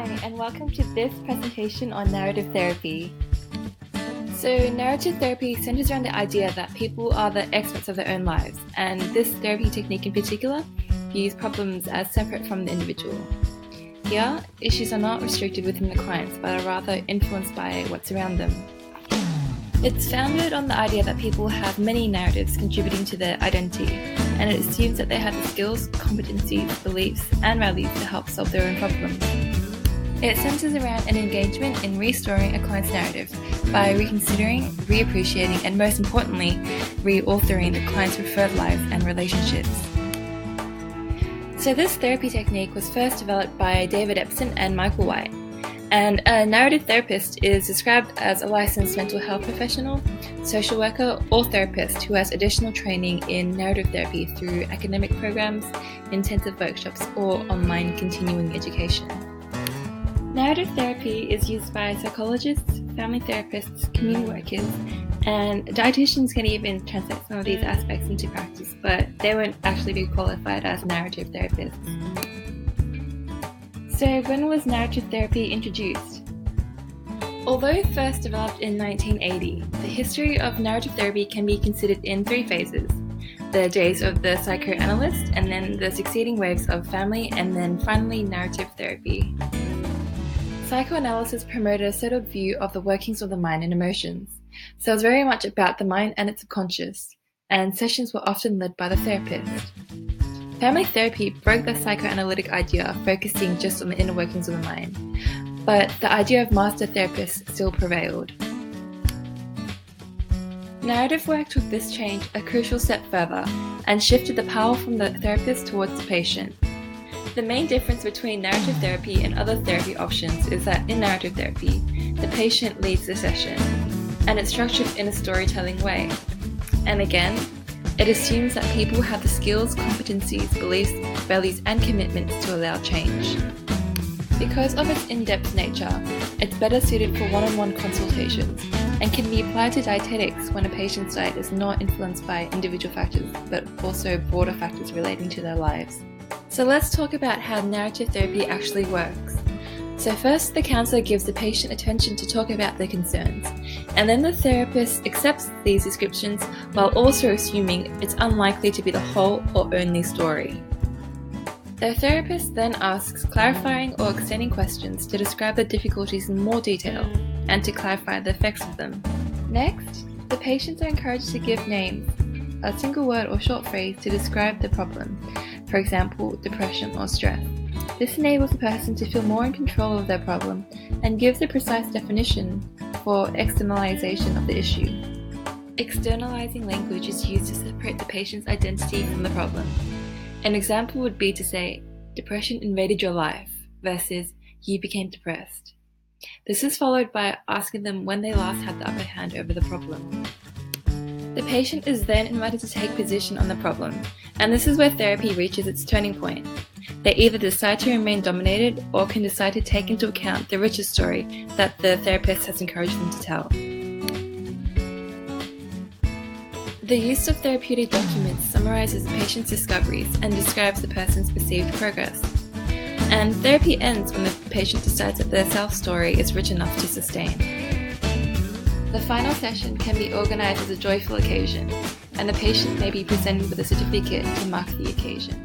Hi, and welcome to this presentation on narrative therapy. So, narrative therapy centers around the idea that people are the experts of their own lives, and this therapy technique in particular views problems as separate from the individual. Here, issues are not restricted within the clients, but are rather influenced by what's around them. It's founded on the idea that people have many narratives contributing to their identity, and it assumes that they have the skills, competencies, beliefs, and values to help solve their own problems. It centers around an engagement in restoring a client's narrative by reconsidering, reappreciating, and most importantly, reauthoring the client's preferred lives and relationships. So this therapy technique was first developed by David Epson and Michael White. And a narrative therapist is described as a licensed mental health professional, social worker, or therapist who has additional training in narrative therapy through academic programs, intensive workshops, or online continuing education. Narrative therapy is used by psychologists, family therapists, community workers, and dietitians can even translate some of these aspects into practice, but they won't actually be qualified as narrative therapists. So when was narrative therapy introduced? Although first developed in 1980, the history of narrative therapy can be considered in three phases: the days of the psychoanalyst, and then the succeeding waves of family, and then finally narrative therapy. Psychoanalysis promoted a settled view of the workings of the mind and emotions, so it was very much about the mind and its subconscious, and sessions were often led by the therapist. Family therapy broke the psychoanalytic idea, focusing just on the inner workings of the mind, but the idea of master therapists still prevailed. Narrative work took this change a crucial step further and shifted the power from the therapist towards the patient. The main difference between narrative therapy and other therapy options is that in narrative therapy, the patient leads the session, and it's structured in a storytelling way. And again, it assumes that people have the skills, competencies, beliefs, values, and commitments to allow change. Because of its in-depth nature, it's better suited for one-on-one consultations and can be applied to dietetics when a patient's diet is not influenced by individual factors, but also broader factors relating to their lives. So let's talk about how narrative therapy actually works. So first, the counsellor gives the patient attention to talk about their concerns, and then the therapist accepts these descriptions while also assuming it's unlikely to be the whole or only story. The therapist then asks clarifying or extending questions to describe the difficulties in more detail and to clarify the effects of them. Next, the patients are encouraged to give names, a single word or short phrase to describe the problem, for example, depression or stress. This enables the person to feel more in control of their problem and gives a precise definition for externalization of the issue. Externalizing language is used to separate the patient's identity from the problem. An example would be to say, depression invaded your life, versus you became depressed. This is followed by asking them when they last had the upper hand over the problem. The patient is then invited to take position on the problem, and this is where therapy reaches its turning point. They either decide to remain dominated or can decide to take into account the richer story that the therapist has encouraged them to tell. The use of therapeutic documents summarizes the patient's discoveries and describes the person's perceived progress. And therapy ends when the patient decides that their self-story is rich enough to sustain. The final session can be organized as a joyful occasion, and the patient may be presented with a certificate to mark the occasion.